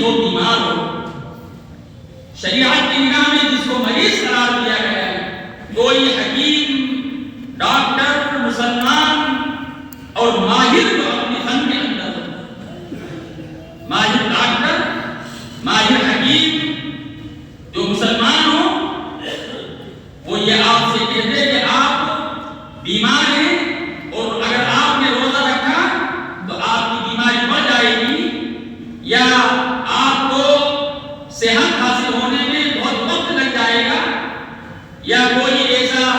وہ بیمار ہو، شریعت کی نگاہ میں جس کو مریض قرار دیا گیا ہے، کوئی حکیم، ڈاکٹر، مسلمان اور ماہر جو اپنے فن کے اندر ہو، ماہر ڈاکٹر، ماہر حکیم جو مسلمان ہو، وہ یہ آپ سے کہتے کہ آپ بیمار ہیں اور اگر آپ نے روزہ رکھا تو آپ کی بیماری بڑھ جائے گی یا آپ کو صحت حاصل ہونے میں بہت وقت لگ جائے گا، یا کوئی ایسا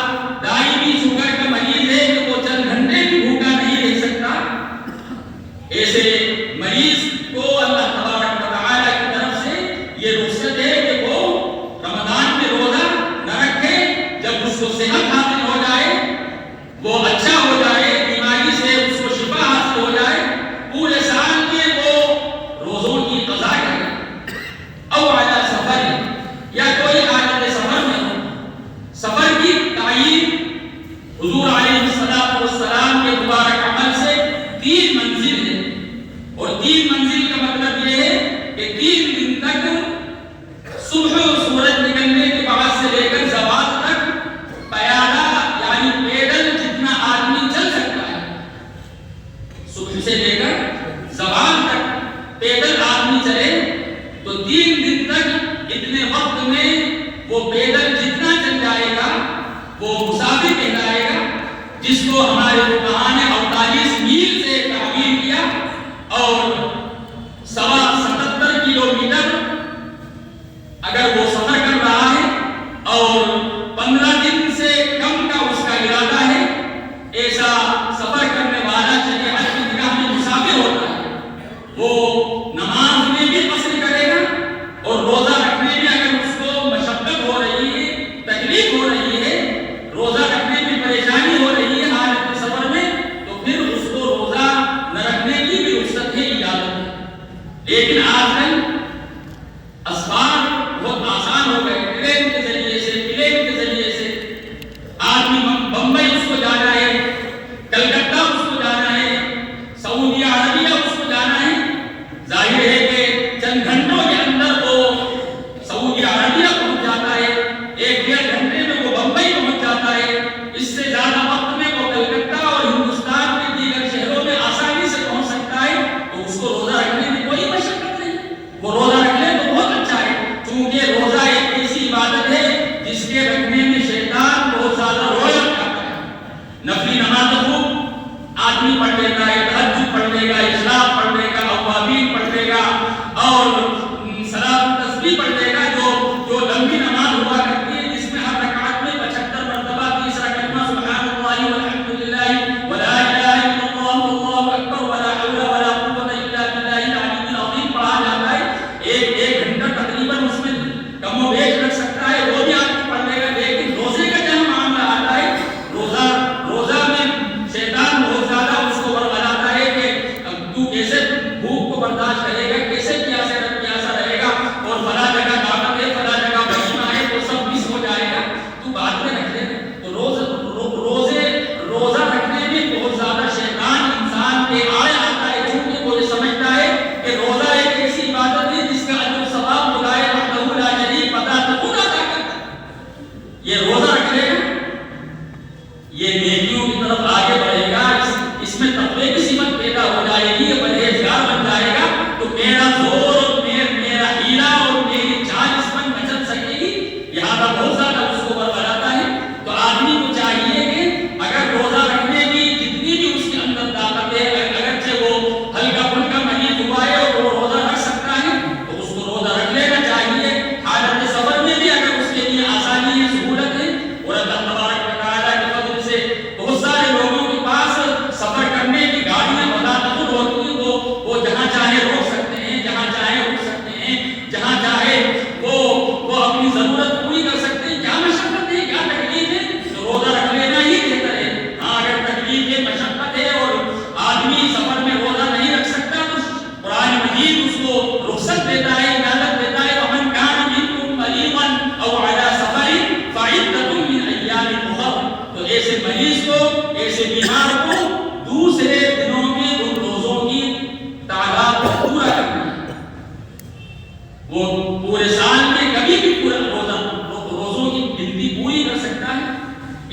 دائمی شوگر کا مریض ہے کہ وہ چند گھنٹے بھی بھوکا نہیں رہ سکتا، ایسے مریض کو اللہ تبارک و تعالیٰ کی طرف سے یہ رخصت ہے کہ وہ رمضان میں روزہ نہ رکھے، جب اس کو صحت حاصل ہو جائے، وہ اچھا ہو جائے، بیماری سے اس کو شفا حاصل ہو جائے، پورے سال میں وہ روزوں کی قضا کرے۔ او علی سفر، یا کوئی حالت سفر میں ہو، سفر کی تعین حضور علیہ السلام کے مبارک عمل سے 3 منزل ہے، اور 3 منزل کا مطلب یہ ہے کہ 3 دن تک صبح سورج نکلنے کے بعد سے لے کر زوال تک پیادہ یعنی پیدل جتنا آدمی چل سکتا ہے، صبح سے لے کر زوال تک پیدل آدمی چلے تو 3 دن تک اتنے وقت میں وہ پیدل جتنا چل جائے گا وہ مسافر کہلائے گا، جس کو ہمارے فقہاء نے 48 میل سے تعبیر کیا، اور 77 کلومیٹر اگر وہ سفر کر رہا ہے اور 15 دن سے کم کا اس کا ارادہ ہے، ایسا سفر کرنے والا شریعت کی نگاہ میں مسافر ہوتا ہے، وہ نماز میں بھی قصر کرے گا اور روزہ رکھنے میں اگر اس کو مشقت ہو رہی ہے، تکلیف ہو رہی ہے، روزہ رکھنے میں پریشانی ہو رہی ہے حالت سفر میں، تو پھر اس کو روزہ نہ رکھنے کی بھی رخصت ہے، اجازت ہے۔ لیکن آج کل اسباب بہت آسان ہو گئے، ٹرین کے ذریعے سے، پلین کے ذریعے سے آدمی بمبئی اس کو جانا ہے، کلکتہ اس کو جانا ہے، سعودی عربیہ اس کو جانا ہے، ظاہر ہے کہ چند گھنٹوں کے اندر وہ سعودی عربیہ پہنچ جاتا ہے، 1-1.5 گھنٹے میں وہ بمبئی پہنچ جاتا ہے، اس سے زیادہ وقت میں وہ کلکتہ اور ہندوستان کے دیگر شہروں میں آسانی سے پہنچ سکتا ہے، تو اس کو روزہ رکھنے میں کوئی مشقت نہیں، وہ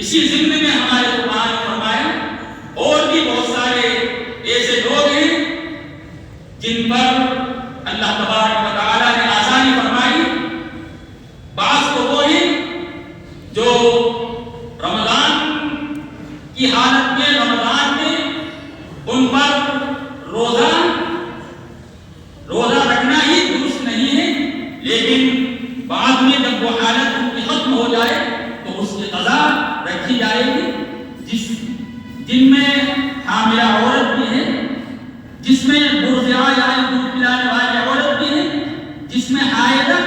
اسی ضمن میں ہمارے قرآن نے فرمایا اور بھی بہت سارے ایسے لوگ ہیں جن پر اللہ تبارک و تعالیٰ نے آسانی فرمائی. بعض تو وہ ہیں جو رمضان کی حالت میں رمضان میں ان پر روزہ رکھنا ہی درست نہیں ہے، لیکن بعد میں جب وہ حالت ان کی ختم ہو جائے تو اس کی قضا رکھی جائے گی. جن میں حاملہ عورت بھی ہے، جس میں مرضعہ یعنی دودھ پلانے والی عورت بھی ہے، جس میں حائضہ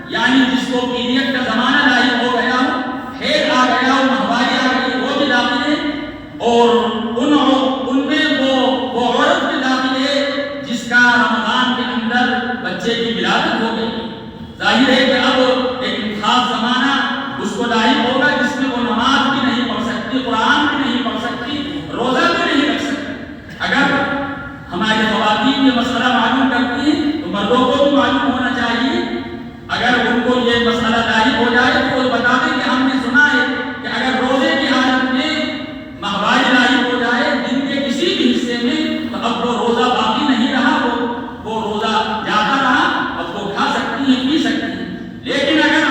یعنی جس کو پیریڈ کا زمانہ لاحق ہو گیا ہو، حیض آ گیا ہو، ماہواری آ گئی، وہ بھی داخل ہے. اور ان میں وہ عورت بھی داخل ہے جس کا رمضان کے اندر بچے کی ولادت ہو گئی. ظاہر ہے کہ اب ایک خاص زمانہ اس کو لاحق ہوگا جس میں وہ نماز بھی نہیں پڑھ سکتی، قرآن بھی نہیں پڑھ سکتی، روزہ بھی نہیں رکھ سکتی. اگر ہماری خواتین یہ مسئلہ معلوم کرتی ہیں تو مردوں کو بھی معلوم ہونا چاہیے. اگر ان کو یہ مسئلہ لاحق ہو جائے تو وہ بتا دیں کہ ہم نے سنا ہے کہ اگر روزے کی حالت میں ماہواری لاحق ہو جائے دن کے کسی بھی حصے میں تو اب وہ روزہ باقی نہیں رہا، وہ روزہ جاتا رہا، اب وہ کھا سکتی ہیں، پی سکتی ہیں. لیکن اگر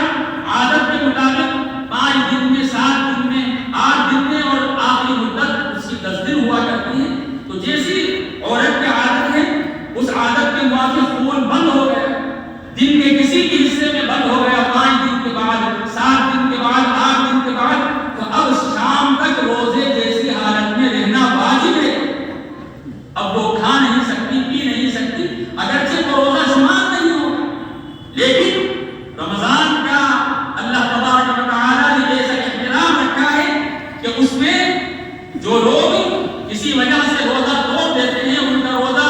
عادت کے مطابق 5 دن میں، 7 دن میں، 8 دن میں اور آخری مدت اس کی 10 دن ہوا کرتی ہے تو جیسی عورت کی عادت ہے اس عادت کے موافق خون بند ہو گیا، دن کے کسی بھی حصے میں بند ہو گیا 5 دن کے بعد، 7 دن کے بعد، 8 دن کے بعد، تو اب شام تک روزے جیسی حالت میں رہنا واجب ہے. اب وہ کھا نہیں سکتی، پی نہیں سکتی، اگرچہ وہ روزہ شمار نہیں ہوگا، لیکن رمضان کا اللہ تبارک و تعالیٰ نے ایسا احترام رکھا ہے کہ اس میں جو لوگ کسی وجہ سے روزہ توڑ دیتے ہیں، ان کا روزہ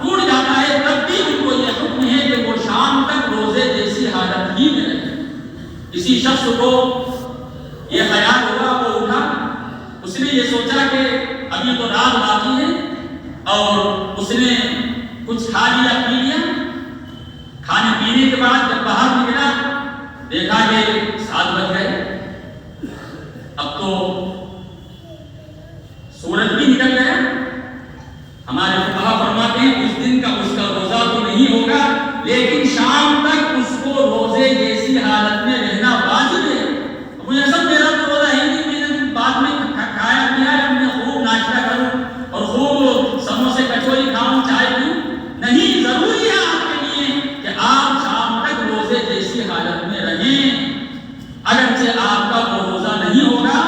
ٹوٹ جاتا ہے، تب بھی ان کو یہ حکم ہے کہ وہ شام تک روزے جیسی حالت ہی میں رہے. کسی شخص کو یہ خیال ہوا، وہ اٹھا، اس نے یہ سوچا کہ ابھی تو رات باقی ہے، اور اس نے کچھ کھا لیا، پی لیا. کھانے پینے کے بعد جب باہر نکلا دیکھا کہ 7 بج گئے، اب تو سورج بھی نکل گیا. ہمارے فقہا فرماتے ہیں اس دن کا اس کا روزہ تو نہیں ہوگا، لیکن شام تک اس کو روزے جیسی حالت میں رہنا واجب ہے. مجھے سب میرا تو روزہ ہی نہیں، میں نے بعد میں کھایا پیا ہے، میں خوب ناشتہ کروں اور خوب سموسے کچوری کھاؤں، چائے پیوں. نہیں، ضروری ہے آپ کے لیے کہ آپ شام تک روزے جیسی حالت میں رہیں. اگرچہ آپ کا وہ روزہ نہیں ہوگا،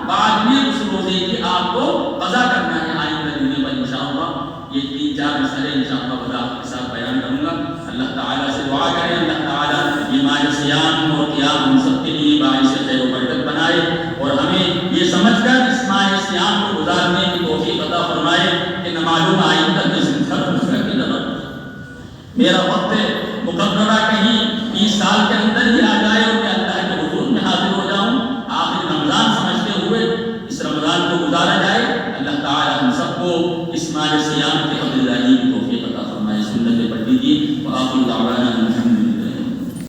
بعد میں اس روزے کی آپ کو قضا کرنا ہے. آئندہ دنوں پر انشاءاللہ یہ 3-4 مسئلے انشاءاللہ وضاحت کے ساتھ بیان کروں گا. اللہ تعالیٰ سے دعا کریں اللہ تعالیٰ یہ ماہ صیام اور قیام ہم سب کے لیے باعث خیر و برکت بنائے، اور ہمیں یہ سمجھ کر اس ماہ صیام کو گزارنے کی توفیق عطا فرمائے کہ نہ معلوم آئندہ میں کی ضرورت میرا وقت مقررہ کہیں 20 سال کے اندر ہی آ جائے اور میں اللہ کے حضور میں حاضر ہو جاؤں. آخر رمضان سمجھتے ہوئے اس رمضان کو گزارا جائے. اللہ تعالیٰ ہم سب کو اس ماہ صیام کے قدردانی کی توفیق عطا فرمائے. سنتیں پڑھ لیجیے. وآخر دعوانا